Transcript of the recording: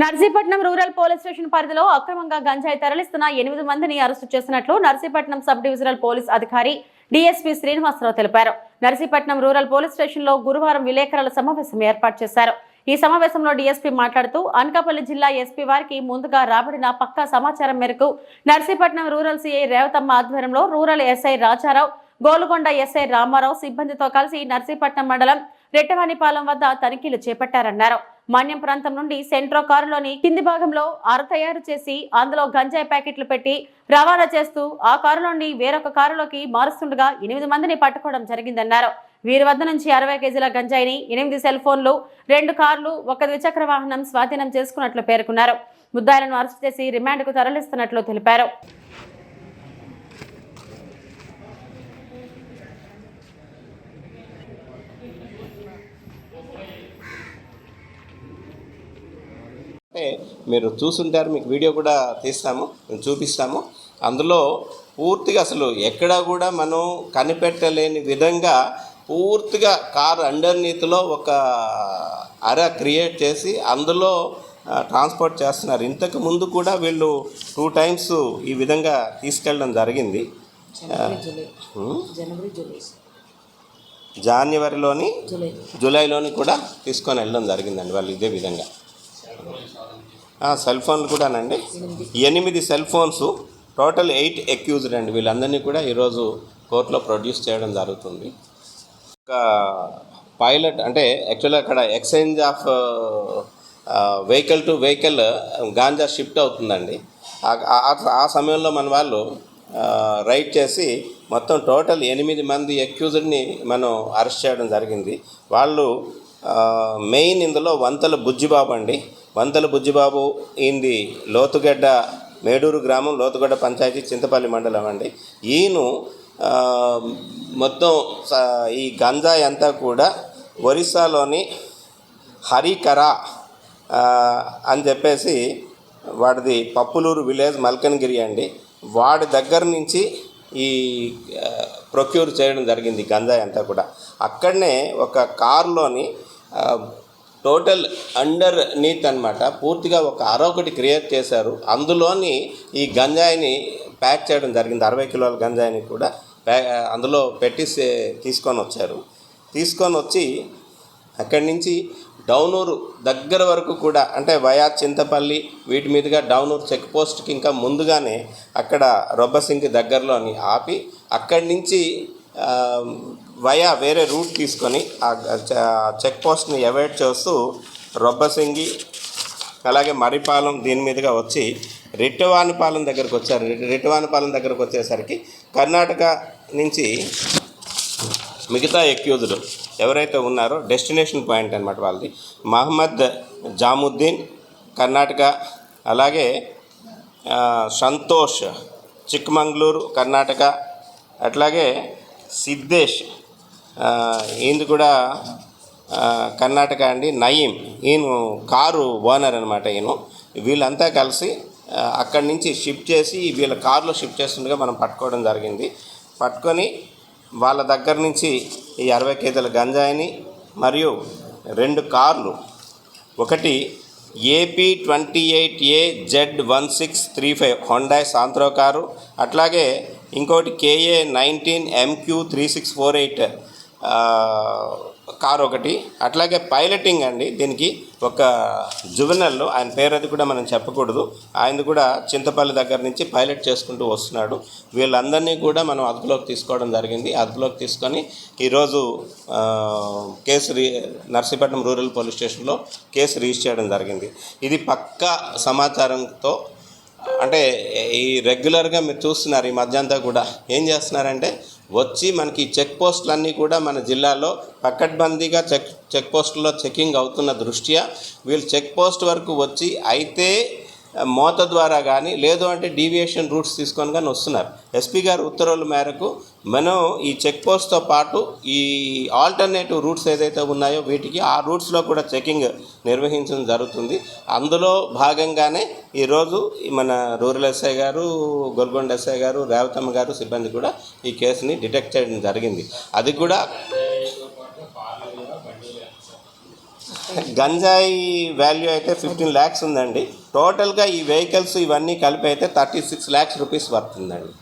Narsipatnam rural police station పరిధిలో అక్రమంగా గంజాయి తరలిస్తున్న 8 మందిని అరెస్టు చేసినట్లు నర్సీపట్నం సబ్ డివిజనల్ పోలీస్ అధికారి డీఎస్పీ శ్రీనివాసరావు తెలిపారు. నర్సీపట్నం రూరల్ పోలీస్ స్టేషన్ లో గురువారం విలేకరుల సమావేశం ఏర్పాటు చేశారు. ఈ సమావేశంలో డీఎస్పీ మాట్లాడుతూ అనకాపల్లి జిల్లా ఎస్పీ వారికి ముందుగా రాబడిన పక్కా సమాచారం మేరకు నర్సీపట్నం రూరల్ సిఐ రేవతమ్మ ఆధ్వర్యంలో rural SI Rajarao, Golugonda SI Ramarao సిబ్బందితో కలిసి నర్సీపట్నం మండలం రెట్టవానిపాలెం వద్ద తనిఖీలు చేపట్టారన్నారు. మన్యం ప్రాంతం నుండి సెంట్రో కారులోని కింది భాగంలో తయారు చేసి అందులో గంజాయి ప్యాకెట్లు పెట్టి రవాణా చేస్తూ ఆ కారు నుండి వేరొక కారులోకి మారుస్తుండగా 8 మందిని పట్టుకోవడం జరిగిందన్నారు. వీరి వద్ద నుంచి 60 కేజీల గంజాయిని, 8 సెల్ ఫోన్లు, 2 కార్లు, 1 ద్విచక్ర వాహనం స్వాధీనం చేసుకున్నట్లు పేర్కొన్నారు. ముద్దాయిలను అరెస్ట్ చేసి రిమాండ్కు తరలిస్తున్నట్లు తెలిపారు. అంటే మీరు చూసుంటారు, మీకు వీడియో కూడా తీస్తాము, చూపిస్తాము. అందులో పూర్తిగా అసలు ఎక్కడా కూడా మనం కనిపెట్టలేని విధంగా పూర్తిగా కార్ అండర్నీత్లో ఒక అర క్రియేట్ చేసి అందులో ట్రాన్స్పోర్ట్ చేస్తున్నారు. ఇంతకు ముందు కూడా వీళ్ళు 2 times ఈ విధంగా తీసుకెళ్ళడం జరిగింది. జనవరిలోని జూలైలోని కూడా తీసుకొని వెళ్ళడం జరిగిందండి వాళ్ళు ఇదే విధంగా. సెల్ ఫోన్లు కూడానండి, 8 సెల్ ఫోన్స్, టోటల్ 8 అక్యూజ్డ్ అండి. వీళ్ళందరినీ కూడా ఈరోజు కోర్టులో ప్రొడ్యూస్ చేయడం జరుగుతుంది. ఒక పైలట్ అంటే యాక్చువల్గా అక్కడ exchange of vehicle to vehicle ganja shift అవుతుందండి. ఆ సమయంలో మన వాళ్ళు రైడ్ చేసి మొత్తం టోటల్ 8 మంది అక్యూజ్డ్ని మనం అరెస్ట్ చేయడం జరిగింది. వాళ్ళు మెయిన్ ఇందులో వంతల బుజ్జిబాబు అండి. వంతల బుజ్జిబాబు ఈయనది లోతుగడ్డ మేడూరు గ్రామం, లోతుగడ్డ పంచాయతీ, చింతపల్లి మండలం అండి. ఈయన మొత్తం ఈ గంజాయి అంతా కూడా ఒరిస్సాలోని హరికరా అని చెప్పేసి వాడిది పప్పులూరు విలేజ్ మల్కన్గిరి అండి. వాడి దగ్గర నుంచి ఈ ప్రొక్యూర్ చేయడం జరిగింది గంజాయి అంతా కూడా. అక్కడనే ఒక కారులోని టోటల్ అండర్ నీత్ అనమాట, పూర్తిగా ఒక అరొకటి క్రియేట్ చేశారు. అందులోని ఈ గంజాయిని ప్యాక్ చేయడం జరిగింది. 60 కిలోల గంజాయిని కూడా అందులో పెట్టి తీసుకొని వచ్చారు. తీసుకొని వచ్చి అక్కడి నుంచి డౌనూరు దగ్గర వరకు కూడా, అంటే వయా చింతపల్లి వీటి మీదుగా డౌనూరు చెక్ పోస్ట్కి ఇంకా ముందుగానే అక్కడ రొబ్బసింగి దగ్గరలోని ఆపి అక్కడి నుంచి వయా వేరే రూట్ తీసుకొని ఆ చెక్ పోస్ట్ని అవాయిడ్ చేస్తూ రొబ్బసింగి అలాగే మరిపాలెం దీని మీదుగా వచ్చి రెట్టవానిపాలెం దగ్గరకు వచ్చారు. రెట్టవానిపాలెం దగ్గరకు వచ్చేసరికి కర్ణాటక నుంచి మిగతా అక్యూజ్డ్ ఎవరైతే ఉన్నారో డెస్టినేషన్ పాయింట్ అనమాట వాళ్ళది మహమ్మద్ జాముద్దీన్ కర్ణాటక, అలాగే సంతోష్ చిక్మంగళూరు కర్ణాటక, అట్లాగే సిద్ధేష్ ఈయన కూడా కర్ణాటక అండి. నయీం ఈయన కారు ఓనర్ అనమాట. వీళ్ళంతా కలిసి అక్కడి నుంచి షిఫ్ట్ చేసి వీళ్ళ కారులో షిఫ్ట్ చేస్తుండగా మనం పట్టుకోవడం జరిగింది. పట్టుకొని వాళ్ళ దగ్గర నుంచి ఈ 60 కేజీల గంజాయిని మరియు 2 కార్లు, ఒకటి AP 28A Z1635 Hyundai సాంత్రో car, అట్లాగే ఇంకోటి KA 19 MQ 3648 కారు ఒకటి, అట్లాగే పైలటింగ్ అండి. దీనికి ఒక జువెనల్, ఆయన పేరు అది కూడా మనం చెప్పకూడదు, ఆయన కూడా చింతపల్లి దగ్గర నుంచి పైలట్ చేసుకుంటూ వస్తున్నాడు. వీళ్ళందరినీ కూడా మనం అదుపులోకి తీసుకోవడం జరిగింది. అదుపులోకి తీసుకొని ఈరోజు నర్సీపట్నం రూరల్ పోలీస్ స్టేషన్లో కేసు రిజిస్టర్ చేయడం జరిగింది. ఇది పక్కా సమాచారంతో, అంటే ఈ రెగ్యులర్గా మీరు చూస్తున్నారు ఈ మధ్య అంతా కూడా ఏం చేస్తున్నారంటే వచ్చి మనకి చెక్ పోస్టులన్నీ కూడా మన జిల్లాలో పకడ్బందీగా చెక్ పోస్టుల్లో చెకింగ్ అవుతున్న దృష్ట్యా వీళ్ళు చెక్ పోస్ట్ వరకు వచ్చి అయితే మోత ద్వారా కానీ లేదు అంటే డీవియేషన్ రూట్స్ తీసుకొని కానీ వస్తున్నారు. ఎస్పీ గారు ఉత్తర్వుల మేరకు మనం ఈ చెక్ పోస్ట్తో పాటు ఈ ఆల్టర్నేటివ్ రూట్స్ ఏదైతే ఉన్నాయో వీటికి ఆ రూట్స్లో కూడా చెకింగ్ నిర్వహించడం జరుగుతుంది. అందులో భాగంగానే ఈరోజు మన రూరల్ ఎస్ఐ గారు, గోల్కొండ ఎస్ఐ గారు, రేవతమ్మ గారు సిబ్బంది కూడా ఈ కేసుని డిటెక్ట్ చేయడం జరిగింది. అది కూడా గంజాయి వాల్యూ అయితే 15 lakhs ఉందండి. టోటల్గా ఈ వెహికల్స్ ఇవన్నీ కలిపి అయితే 36 lakhs రూపీస్ పడుతుందండి.